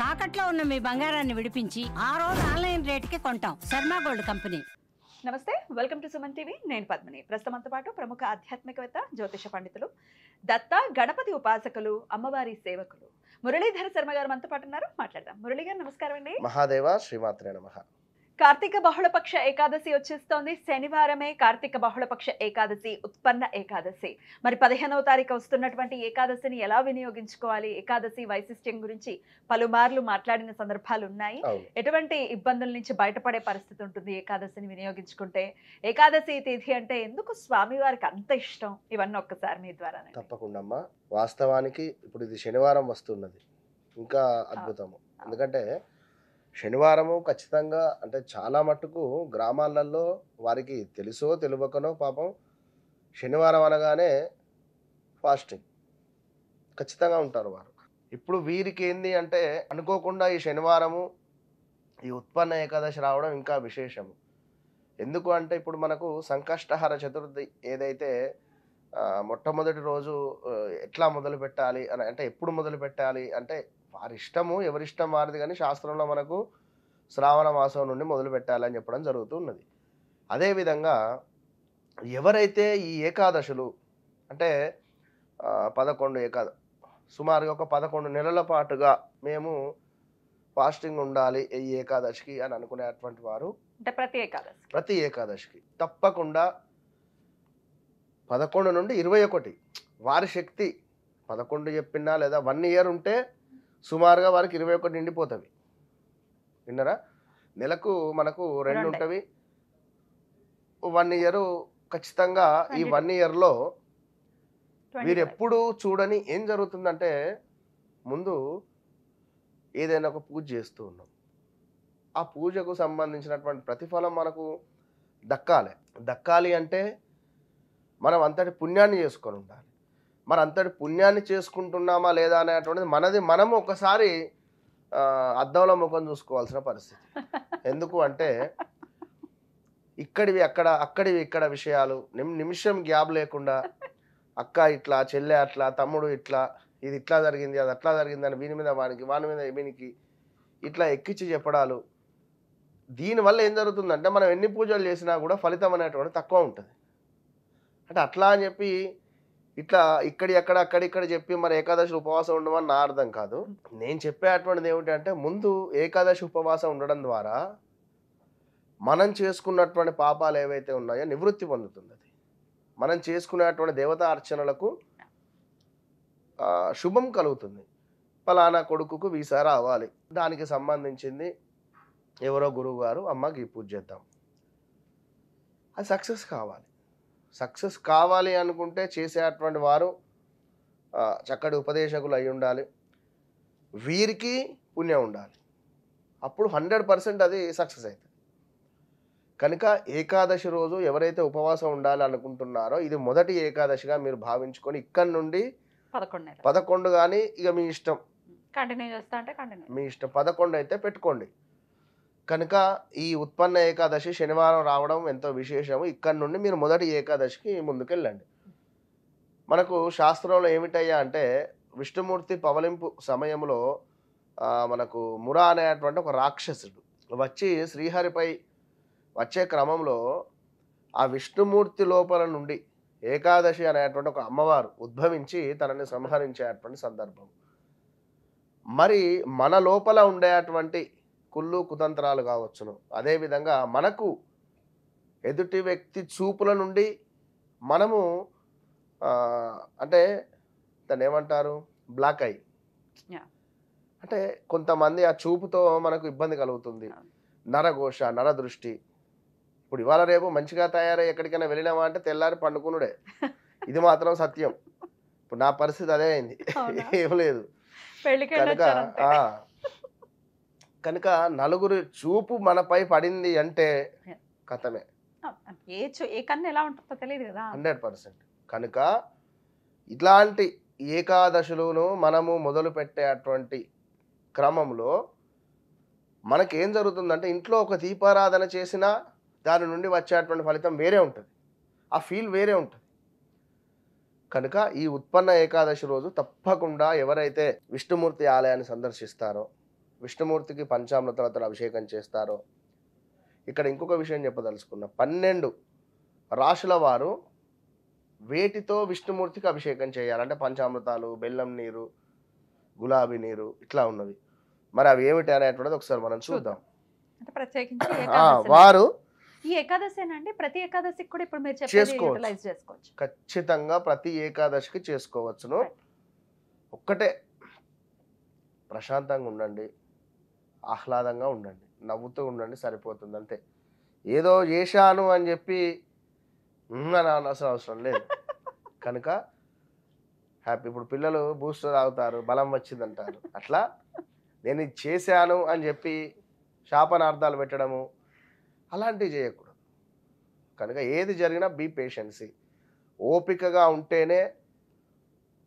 తాకట్లో ఉన్న మీ బంగారాన్ని విడిపించి ఆ రోజు ఆన్లైన్ రేటుకి కొంటాం. Sharma gold company. నమస్తే, వెల్కమ్ టు సుమన్ టీవీ. నేను పద్మిని. ప్రస్తుతంతో పాటు ప్రముఖ ఆధ్యాత్మికవేత్త, జ్యోతిష పండితులు, దత్త గణపతి ఉపాసకులు, అమ్మవారి సేవకులు మురళీధర శర్మ గారు మనతో పాటు ఉన్నారు. మాట్లాడదాం. మురళీ గారు నమస్కారం అండి. మహాదేవ శ్రీమాత్రే నమః. కార్తీక బహుళపక్ష ఏకాదశి వచ్చేస్తోంది. శనివారమే కార్తీక బహుళపక్ష ఏకాదశి, ఉత్పన్న ఏకాదశి. మరి 15వ తారీఖు వస్తున్నటువంటి ఏకాదశిని ఎలా వినియోగించుకోవాలి, ఏకాదశి వైశిష్ట్యం గురించి పలుమార్లు మాట్లాడిన సందర్భాలు ఉన్నాయి. ఎటువంటి ఇబ్బందుల నుంచి బయటపడే పరిస్థితి ఉంటుంది ఏకాదశిని వినియోగించుకుంటే? ఏకాదశి తిథి అంటే ఎందుకు స్వామివారికి అంత ఇష్టం? ఇవన్నీ ఒక్కసారి మీ ద్వారా. తప్పకుండా అమ్మా. వాస్తవానికి ఇప్పుడు ఇది శనివారం వస్తున్నది, ఇంకా అద్భుతము. ఎందుకంటే శనివారము ఖచ్చితంగా అంటే చాలా మట్టుకు గ్రామాలలో వారికి తెలుసో తెలియకనో పాపం శనివారం అనగానే ఫాస్టింగ్ ఖచ్చితంగా ఉంటారు వారు. ఇప్పుడు వీరికి ఏంది అంటే అనుకోకుండా ఈ శనివారము ఈ ఉత్పన్న ఏకాదశి రావడం ఇంకా విశేషము. ఎందుకు అంటే ఇప్పుడు మనకు సంకష్టహర చతుర్థి ఏదైతే మొట్టమొదటి రోజు ఎట్లా మొదలు పెట్టాలి అని అంటే ఎప్పుడు మొదలు పెట్టాలి అంటే వారి ఇష్టము, ఎవరిష్టం వారిది. కానీ శాస్త్రంలో మనకు శ్రావణ మాసం నుండి మొదలు పెట్టాలని చెప్పడం జరుగుతున్నది. అదేవిధంగా ఎవరైతే ఈ ఏకాదశులు అంటే 11 సుమారుగా ఒక 11 నెలల పాటుగా మేము ఫాస్టింగ్ ఉండాలి ఈ ఏకాదశికి అని అనుకునేటువంటి వారు అంటే ప్రతి ఏకాదశికి తప్పకుండా 11 నుండి 21 వారి శక్తి 11 చెప్పినా లేదా 1 ఇయర్ ఉంటే సుమారుగా వారికి 21 నిండిపోతుంది. విన్నారా? నెలకు మనకు 2 ఉంటవి. 1 ఇయర్ ఖచ్చితంగా. ఈ 1 ఇయర్లో వీరు ఎప్పుడు చూడని ఏం జరుగుతుందంటే ముందు ఏదైనా ఒక పూజ చేస్తూ ఉన్నాం, ఆ పూజకు సంబంధించినటువంటి ప్రతిఫలం మనకు దక్కాలి అంటే మనం అంతటి పుణ్యాన్ని చేసుకొని ఉండాలి. మరి అంతటి పుణ్యాన్ని చేసుకుంటున్నామా లేదా అనేటువంటిది మనము ఒకసారి అద్దంలో ముఖం చూసుకోవాల్సిన పరిస్థితి. ఎందుకు అంటే ఇక్కడివి ఇక్కడ విషయాలు నిమిషం గ్యాప్ లేకుండా అక్క ఇట్లా, చెల్లె అట్లా, తమ్ముడు ఇట్లా, ఇది ఇట్లా జరిగింది, అది అట్లా జరిగింది అని వీని మీద వాని మీద వీనికి ఇట్లా ఎక్కించి చెప్పడాలు. దీనివల్ల ఏం జరుగుతుందంటే మనం ఎన్ని పూజలు చేసినా కూడా ఫలితం అనేటువంటి తక్కువ ఉంటుంది. అంటే అట్లా అని చెప్పి ఇట్లా అక్కడిక్కడ చెప్పి మరి ఏకాదశి ఉపవాసం ఉండమని నా అర్థం కాదు. నేను చెప్పేటువంటిది ఏమిటంటే ముందు ఏకాదశి ఉపవాసం ఉండడం ద్వారా మనం చేసుకున్నటువంటి పాపాలు ఏవైతే ఉన్నాయో నివృత్తి పొందుతుంది. అది మనం చేసుకునేటువంటి దేవతా అర్చనలకు శుభం కలుగుతుంది. ఫలానా కొడుకుకు వీసా రావాలి, దానికి సంబంధించింది ఎవరో గురువు గారు అమ్మకి పూజ చేద్దాం, అది సక్సెస్ కావాలి అనుకుంటే చేసేటువంటి వారు చక్కటి ఉపదేశకులు అయి ఉండాలి, వీరికి పుణ్యం ఉండాలి. అప్పుడు 100% అది సక్సెస్ అవుతుంది. కనుక ఏకాదశి రోజు ఎవరైతే ఉపవాసం ఉండాలి అనుకుంటున్నారో ఇది మొదటి ఏకాదశిగా మీరు భావించుకొని ఇక్కడి నుండి 11 కానీ ఇక మీ ఇష్టం, మీ ఇష్టం 11 అయితే పెట్టుకోండి. కనుక ఈ ఉత్పన్న ఏకాదశి శనివారం రావడం ఎంతో విశేషము. ఇక్కడి నుండి మీరు మొదటి ఏకాదశికి ముందుకెళ్ళండి. మనకు శాస్త్రంలో ఏమిటయ్యా అంటే విష్ణుమూర్తి పవలింపు సమయంలో మనకు మురా అనేటువంటి ఒక రాక్షసుడు వచ్చి శ్రీహరిపై వచ్చే క్రమంలో ఆ విష్ణుమూర్తి లోపల నుండి ఏకాదశి అనేటువంటి ఒక అమ్మవారు ఉద్భవించి తనని సంహరించేటువంటి సందర్భం. మరి మన లోపల ఉండేటువంటి కుళ్ళు కుతంత్రాలు కావచ్చును, అదేవిధంగా మనకు ఎదుటి వ్యక్తి చూపుల నుండి మనము అంటే దాన్ని ఏమంటారు, బ్లాక్ ఐ అంటే కొంతమంది ఆ చూపుతో మనకు ఇబ్బంది కలుగుతుంది. నరఘోష, నరదృష్టి. ఇప్పుడు ఇవాళ రేపు మంచిగా తయారై ఎక్కడికైనా వెళ్ళినామా అంటే తెల్లారి పండుకునుడే. ఇది మాత్రం సత్యం. ఇప్పుడు నా పరిస్థితి అదే అయింది, ఏం లేదు. కనుక నలుగురు చూపు మనపై పడింది అంటే కథమే, 100%. కనుక ఇట్లాంటి ఏకాదశులను మనము మొదలు పెట్టేటువంటి క్రమంలో మనకేం జరుగుతుందంటే ఇంట్లో ఒక దీపారాధన చేసినా దాని నుండి వచ్చేటువంటి ఫలితం వేరే ఉంటుంది, ఆ ఫీల్ వేరే ఉంటుంది. కనుక ఈ ఉత్పన్న ఏకాదశి రోజు తప్పకుండా ఎవరైతే విష్ణుమూర్తి ఆలయాన్ని సందర్శిస్తారో విష్ణుమూర్తికి పంచామృతాలతో అభిషేకం చేస్తారో, ఇక్కడ ఇంకొక విషయం చెప్పదలుచుకున్నా, 12 రాశుల వారు వేటితో విష్ణుమూర్తికి అభిషేకం చేయాలి అంటే పంచామృతాలు, బెల్లం నీరు, గులాబీ నీరు ఇట్లా ఉన్నవి. మరి అవి ఏమిటి అనేటువంటిది ఒకసారి మనం చూద్దాం. అంటే ప్రత్యేకించి వారు ఈ ఏకాదశేనండి, ప్రతి ఏకాదశికి కూడా ఇప్పుడు మీరు చెప్పేది చేసుకోవచ్చు. యూటిలైజ్ చేసుకోవచ్చు. ఖచ్చితంగా ప్రతి ఏకాదశికి చేసుకోవచ్చును. ఒక్కటే ప్రశాంతంగా ఉండండి, ఆహ్లాదంగా ఉండండి, నవ్వుతూ ఉండండి, సరిపోతుంది అంతే. ఏదో చేశాను అని చెప్పి అని అనాల్సిన అవసరం లేదు. కనుక హ్యాపీ. ఇప్పుడు పిల్లలు బూస్టర్ తాగుతారు, బలం వచ్చిందంటారు. అట్లా నేను ఇది చేశాను అని చెప్పి శాపనార్థాలు పెట్టడము అలాంటివి చేయకూడదు. కనుక ఏది జరిగినా బీ పేషెన్సీ, ఓపికగా ఉంటేనే.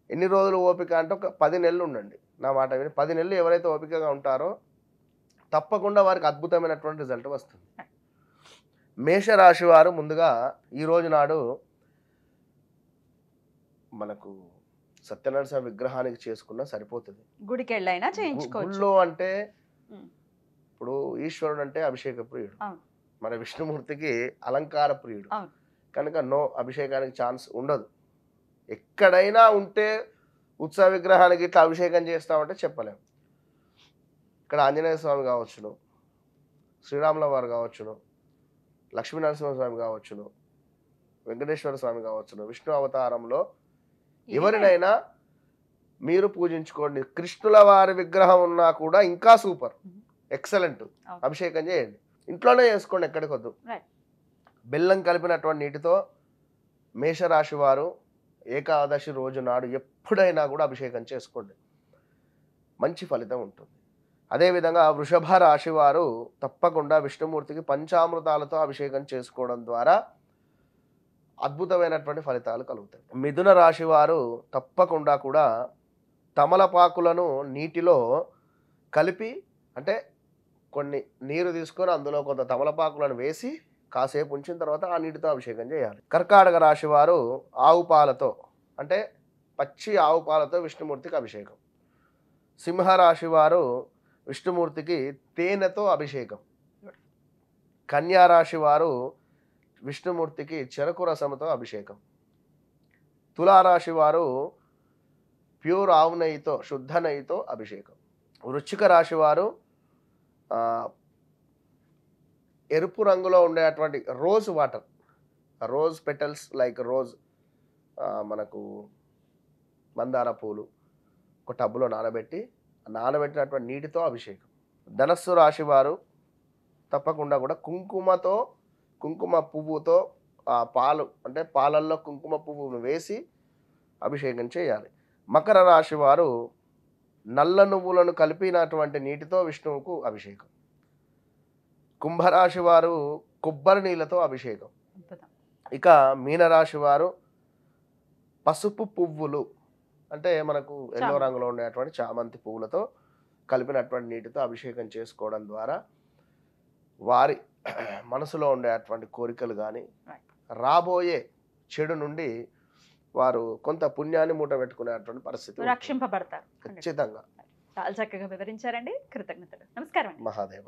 ఎన్ని రోజులు ఓపిక అంటే ఒక 10 నెలలు ఉండండి. నా మాట విని 10 నెలలు ఎవరైతే ఓపికగా ఉంటారో తప్పకుండా వారికి అద్భుతమైనటువంటి రిజల్ట్ వస్తుంది. మేషరాశి వారు ముందుగా ఈ రోజు నాడు మనకు సత్యనారాయణ విగ్రహానికి చేసుకున్నా సరిపోతుంది. గుడికి వెళ్ళైనా చేయించుకోవచ్చు. గుళ్ళో అంటే ఇప్పుడు ఈశ్వరుడు అంటే అభిషేక ప్రియుడు, మన విష్ణుమూర్తికి అలంకార ప్రియుడు. కనుక నో అభిషేకానికి ఛాన్స్ ఉండదు. ఎక్కడైనా ఉంటే ఉత్సవ విగ్రహానికి ఇట్లా అభిషేకం చేస్తామంటే చెప్పలేము. ఇక్కడ ఆంజనేయ స్వామి కావచ్చును, శ్రీరాముల వారు కావచ్చును, లక్ష్మీనరసింహస్వామి కావచ్చును, వెంకటేశ్వర స్వామి కావచ్చును, విష్ణు అవతారంలో ఎవరినైనా మీరు పూజించుకోండి. కృష్ణుల వారి విగ్రహం ఉన్నా కూడా ఇంకా సూపర్, ఎక్సలెంట్. అభిషేకం చేయండి, ఇంట్లోనే చేసుకోండి, ఎక్కడికి వద్దు. బెల్లం కలిపినటువంటి నీటితో మేషరాశి వారు ఏకాదశి రోజు నాడు ఎప్పుడైనా కూడా అభిషేకం చేసుకోండి, మంచి ఫలితం ఉంటుంది. అదేవిధంగా వృషభ రాశి వారు తప్పకుండా విష్ణుమూర్తికి పంచామృతాలతో అభిషేకం చేసుకోవడం ద్వారా అద్భుతమైనటువంటి ఫలితాలు కలుగుతాయి. మిథున రాశి వారు తప్పకుండా కూడా తమలపాకులను నీటిలో కలిపి, అంటే కొన్ని నీరు తీసుకొని అందులో కొంత తమలపాకులను వేసి కాసేపు ఉంచిన తర్వాత ఆ నీటితో అభిషేకం చేయాలి. కర్కాటక రాశి వారు ఆవు పాలతో, అంటే పచ్చి ఆవు పాలతో విష్ణుమూర్తికి అభిషేకం. సింహరాశి వారు విష్ణుమూర్తికి తేనెతో అభిషేకం. కన్యా రాశి వారు విష్ణుమూర్తికి చెరకు రసముతో అభిషేకం. తులారాశి వారు ప్యూర్ ఆవు నెయ్యితో, శుద్ధ నెయ్యితో అభిషేకం. వృశ్చిక రాశి వారు ఎరుపు రంగులో ఉండేటువంటి rose water, rose petals like rose, మనకు మందార పూలు ఒక టబ్బులో నానబెట్టినటువంటి నీటితో అభిషేకం. ధనస్సు రాశి వారు తప్పకుండా కూడా కుంకుమ పువ్వుతో పాలు, అంటే పాలల్లో కుంకుమ పువ్వును వేసి అభిషేకం చేయాలి. మకర రాశి వారు నల్ల నువ్వులను కలిపినటువంటి నీటితో విష్ణువుకు అభిషేకం. కుంభరాశి వారు కొబ్బరి నీళ్ళతో అభిషేకం. ఇక మీనరాశి వారు పసుపు పువ్వులు, అంటే మనకు ఎల్లో రంగులో ఉండేటువంటి చామంతి పువ్వులతో కలిపినటువంటి నీటితో అభిషేకం చేసుకోవడం ద్వారా వారి మనసులో ఉండేటువంటి కోరికలు కానీ రాబోయే చెడు నుండి వారు కొంత పుణ్యాన్ని మూట పెట్టుకునేటువంటి పరిస్థితి రక్షింపబడతారు. ఖచ్చితంగా. చాలా చక్కగా వివరించారండి, కృతజ్ఞతలు. నమస్కారం. మహాదేవ.